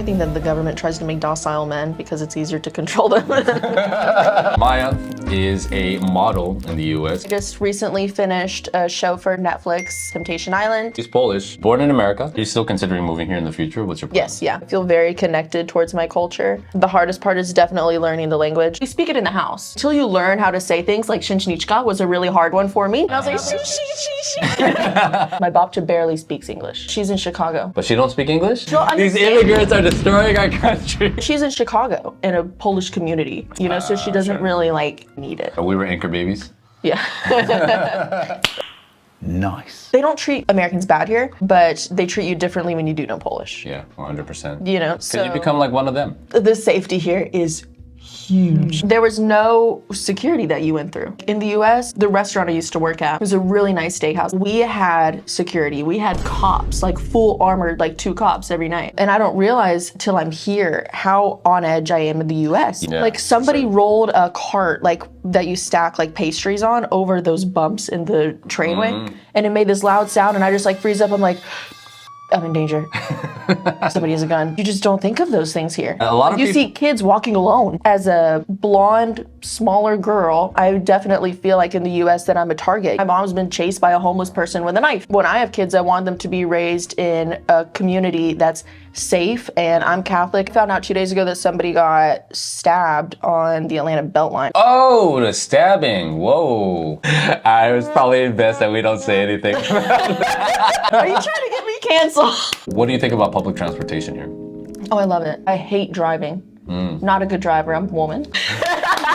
I think that the government tries to make docile men because it's easier to control them. Maya is a model in the US. I just recently finished a show for Netflix, Temptation Island. She's Polish, born in America. You're still considering moving here in the future? What's your plan? Yes, yeah. I feel very connected towards my culture. The hardest part is definitely learning the language. We speak it in the house. Until you learn how to say things, like Shinchnichka was a really hard one for me. And I was like, she. My babcha barely speaks English. She's in Chicago. But she don't speak English? She'll These understand. immigrants are destroying our country. She's in Chicago in a Polish community, you know, so she doesn't really like need it. We were anchor babies. Yeah. Nice. They don't treat Americans bad here, but they treat you differently when you do know Polish. Yeah, 100%. You know, Because so you become like one of them. the safety here is huge. There was no security that you went through. In the US, the restaurant I used to work at was a really nice steakhouse. We had security. We had cops, like full armored, like 2 cops every night. And I don't realize till I'm here how on edge I am in the US. Yeah, like somebody rolled a cart like that you stack like pastries on over those bumps in the trainway, and it made this loud sound, and I just like freeze up. I'm like, I'm in danger. Somebody has a gun. You just don't think of those things here. A lot of you see kids walking alone. As a blonde, smaller girl, I definitely feel like in the US that I'm a target. My mom's been chased by a homeless person with a knife. When I have kids, I want them to be raised in a community that's safe, and I'm Catholic. I found out 2 days ago that somebody got stabbed on the Atlanta Beltline. Oh, the stabbing. Whoa. I was probably best that we don't say anything about that. Are you trying to get me canceled? What do you think about public transportation here? Oh, I love it. I hate driving. Not a good driver. I'm a woman.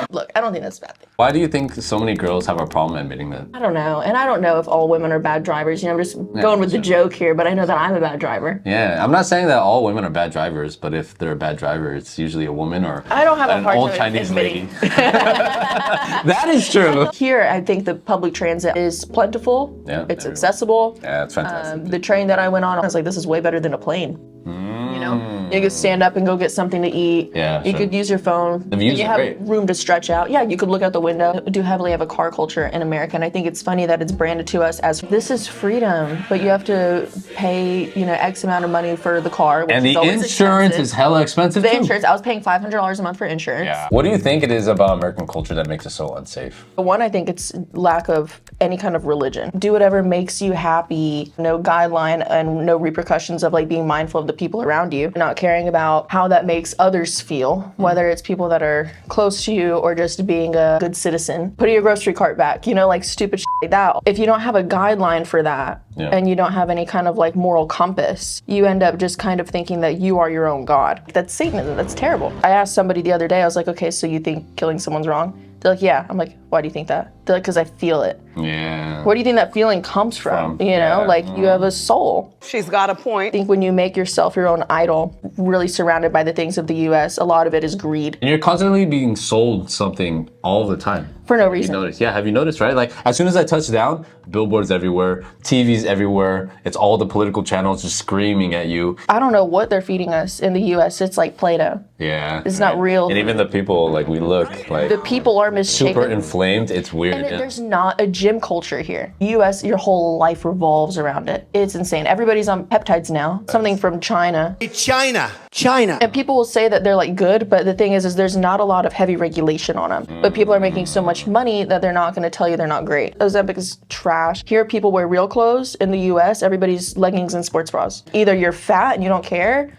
Look, I don't think that's a bad thing. Why do you think so many girls have a problem admitting that? I don't know. And I don't know if all women are bad drivers. You know, I'm just going with the joke here, but I know that I'm a bad driver. Yeah, I'm not saying that all women are bad drivers, but if they're a bad driver, it's usually a woman or I don't have a an hard old time Chinese admitting. lady. That is true. Here, I think the public transit is plentiful. Yeah, It's everywhere. accessible. Yeah, it's fantastic. The train that I went on, I was like, this is way better than a plane. You know, you could stand up and go get something to eat. Yeah, You sure. could use your phone. The views you are have great. room to stretch out. Yeah, you could look out the window. We do heavily have a car culture in America, and I think it's funny that it's branded to us as this is freedom, but you have to pay, you know, X amount of money for the car. Which And is the always insurance expensive. is hella expensive The too. insurance, I was paying $500 a month for insurance. Yeah. What do you think it is about American culture that makes it so unsafe? One, I think it's lack of any kind of religion. Do whatever makes you happy. No guideline and no repercussions of like being mindful of the people around you. Not caring about how that makes others feel, whether it's people that are close to you or just being a good citizen. Putting your grocery cart back, you know, like stupid shit like that. If you don't have a guideline for that, Yeah. and you don't have any kind of like moral compass, you end up just kind of thinking that you are your own God. That's Satanism. That's terrible. I asked somebody the other day, I was like, okay, so you think killing someone's wrong? They're like, yeah. I'm like, why do you think that? They're like, because I feel it. Yeah. Where do you think that feeling comes from? You know, Yeah. like you have a soul. She's got a I point. think when you make yourself your own idol, really surrounded by the things of the US, a lot of it is greed And you're constantly being sold something all the time. for no You reason. notice? Yeah, have you noticed, right? Like, as soon as I touch down, billboards everywhere, TVs everywhere, it's all the political channels just screaming at you. I don't know what they're feeding us in the US. It's like Play-Doh. Yeah. It's not real. And even the people, like, we look like The people are misshapen. super inflamed. It's weird. And yeah. there's not a gym culture here. US, your whole life revolves around it. It's insane. Everybody's on peptides now. Something from China. China. And people will say that they're like good, but the thing is there's not a lot of heavy regulation on them. But people are making so much money that they're not going to tell you they're not great. Ozempic is trash. Here, people wear real clothes. In the US, everybody's leggings and sports bras. Either you're fat and you don't care.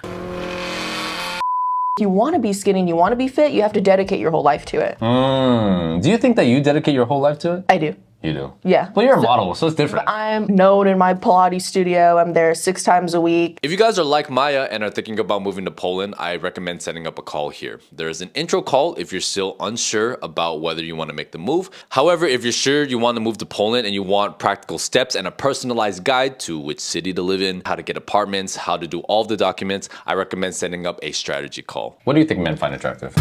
If you want to be skinny and you want to be fit, you have to dedicate your whole life to it. Do you think that you dedicate your whole life to it? I do. You do. Yeah. Well, you're a model, so it's different. I'm known in my Pilates studio. I'm there 6 times a week. If you guys are like Maya and are thinking about moving to Poland, I recommend setting up a call here. There is an intro call if you're still unsure about whether you want to make the move. However, if you're sure you want to move to Poland and you want practical steps and a personalized guide to which city to live in, how to get apartments, how to do all of the documents, I recommend setting up a strategy call. What do you think men find attractive?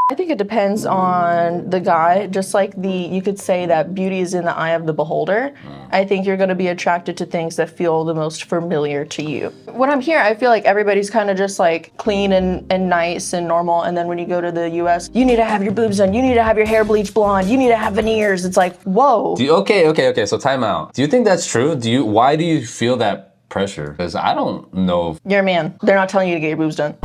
I think it depends on the guy. Just like you could say that beauty is in the eye of the beholder. I think you're going to be attracted to things that feel the most familiar to you. When I'm here, I feel like everybody's kind of just like clean and nice and normal. And then when you go to the US, you need to have your boobs done. You need to have your hair bleached blonde. You need to have veneers. It's like, whoa. Okay, so time out. Do you think that's true? Why do you feel that pressure because I don't know if You're a man. They're not telling you to get your boobs done.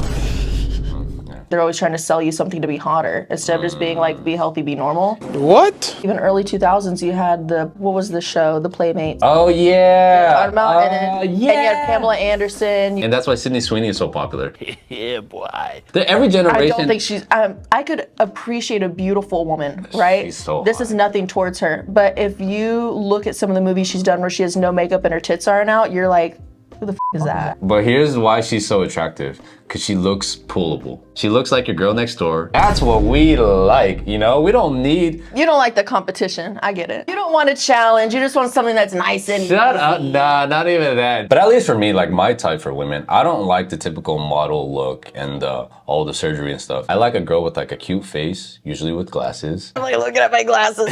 They're always trying to sell you something to be hotter instead of just being like, be healthy, be normal. What? Even early 2000s, you had what was the show? The Playmates. oh yeah, And then yeah. and you had Pamela Anderson. And that's why Sydney Sweeney is so popular. Yeah, boy. Every generation. I don't think she's. I could appreciate a beautiful woman, right? She's so This hot. is nothing towards her, but if you look at some of the movies she's done where she has no makeup and her tits aren't out, you're like, who the is that? But here's why she's so attractive. Because she looks pullable. She looks like your girl next door. That's what we like, you know? We don't need... You don't like the competition. I get it. You don't want a challenge. You just want something that's nice and Shut up. Nah, not even that. But at least for me, like my type for women, I don't like the typical model look and all the surgery and stuff. I like a girl with like a cute face, usually with glasses. I'm like looking at my glasses.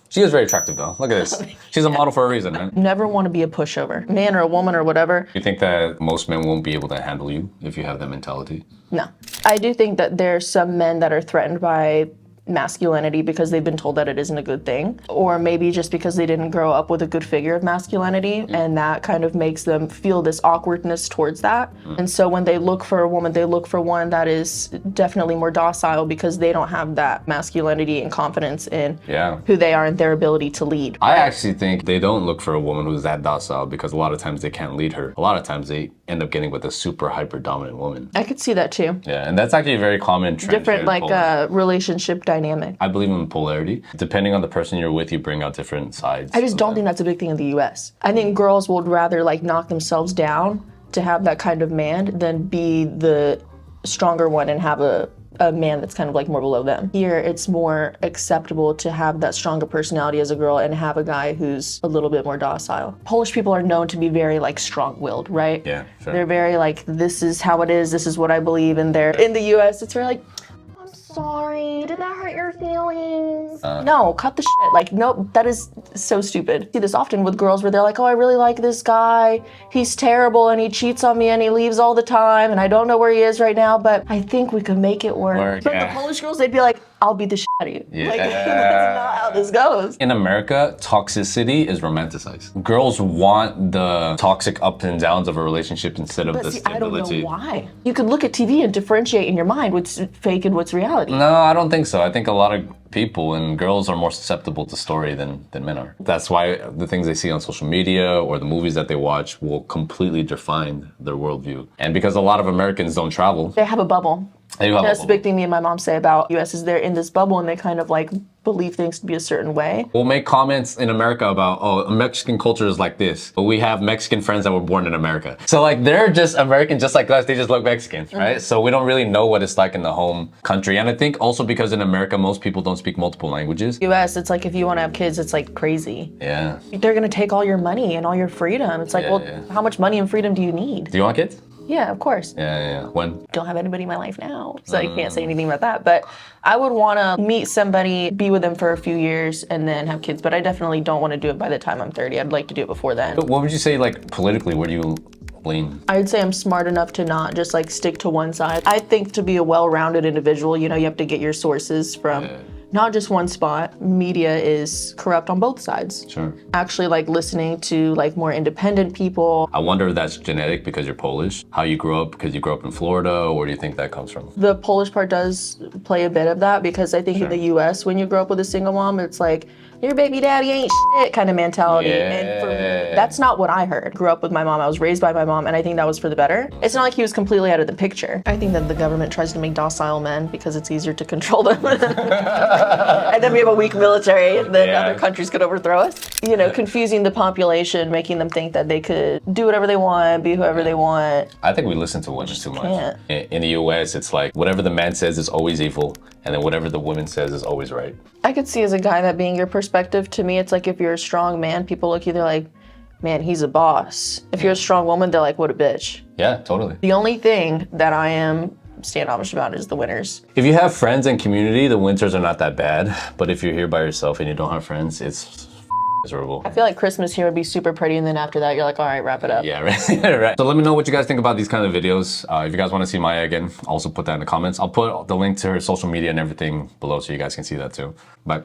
She is very attractive though. Look at this. She's a model for a reason, man. Never want to be a pushover. Man or a woman or whatever. You think that most men won't be able to handle you if you have that mentality? No. I do think that there's some men that are threatened by masculinity because they've been told that it isn't a good thing, or maybe just because they didn't grow up with a good figure of masculinity, and that kind of makes them feel this awkwardness towards that. And so when they look for a woman, they look for one that is definitely more docile because they don't have that masculinity and confidence in who they are and their ability to lead. I actually think they don't look for a woman who's that docile because a lot of times they can't lead her. A lot of times they end up getting with a super hyper dominant woman. I could see that too. Yeah, and that's actually a very common trend. Different like relationship dynamic. I believe in polarity. Depending on the person you're with, you bring out different sides. I just don't think that's a big thing in the US. I think girls would rather like knock themselves down to have that kind of man than be the stronger one and have a man that's kind of like more below them. Here, it's more acceptable to have that stronger personality as a girl and have a guy who's a little bit more docile. Polish people are known to be very like strong-willed, right? Yeah, sure. They're very like, this is how it is, this is what I believe, and they're in the US, it's very like, sorry, did that hurt your feelings? No, cut the shit. Like, no, that is so stupid. I see this often with girls where they're like, oh, I really like this guy. He's terrible and he cheats on me and he leaves all the time and I don't know where he is right now, but I think we could make it work. But the Polish girls, they'd be like, I'll beat the shit out of you. Yeah. Like, that's not how this goes. In America, toxicity is romanticized. Girls want the toxic ups and downs of a relationship instead of But the see, I don't stability. know why. You could look at TV and differentiate in your mind what's fake and what's reality. No, I don't think so. I think a lot of people and girls are more susceptible to story than men are. That's why the things they see on social media or the movies that they watch will completely define their worldview. And because a lot of Americans don't travel, They have a bubble. they do have a That's the bubble. big thing me and my mom say about US is they're in this bubble and they kind of like believe things to be a certain way. We'll make comments in America about, oh, Mexican culture is like this, but we have Mexican friends that were born in America. So like they're just American just like us, they just look Mexican, right? So we don't really know what it's like in the home country. And I think also because in America, most people don't speak multiple languages. US, it's like if you want to have kids, it's like crazy. Yeah. They're gonna take all your money and all your freedom. It's like, Yeah, well, yeah. how much money and freedom do you need? Do you want kids? Yeah, of course. Yeah. When? Don't have anybody in my life now, so I can't say anything about that. But I would want to meet somebody, be with them for a few years, and then have kids. But I definitely don't want to do it by the time I'm 30. I'd like to do it before then. What would you say, like, politically, where do you lean? I'd say I'm smart enough to not just like stick to one side. I think to be a well-rounded individual, you know, you have to get your sources from not just one spot. Media is corrupt on both sides. Sure. Actually like listening to like more independent people. I wonder if that's genetic because you're Polish, how you grew up because you grew up in Florida, or where do you think that comes from? The Polish part does play a bit of that because I think in the US, when you grow up with a single mom, it's like, your baby daddy ain't shit kind of mentality. And for me, that's not what I heard. Grew up with my mom, I was raised by my mom, and I think that was for the better. It's not like he was completely out of the picture. I think that the government tries to make docile men because it's easier to control them. And then we have a weak military, and then other countries could overthrow us. You know, confusing the population, making them think that they could do whatever they want, be whoever they want. I think we listen to women too much. can't. In the US, it's like whatever the man says is always evil, and then whatever the woman says is always right. I could see as a guy that being your perspective. To me, it's like if you're a strong man, people look either like, man, he's a boss. If you're a strong woman, they're like, what a bitch. Yeah, totally. The only thing that I am standoffish about is the winters. If you have friends and community, the winters are not that bad. But if you're here by yourself and you don't have friends, it's miserable. I feel like Christmas here would be super pretty, and then after that, you're like, all right, wrap it up. Yeah, right. Right. So let me know what you guys think about these kind of videos. If you guys want to see Maya again, also put that in the comments. I'll put the link to her social media and everything below so you guys can see that too. Bye.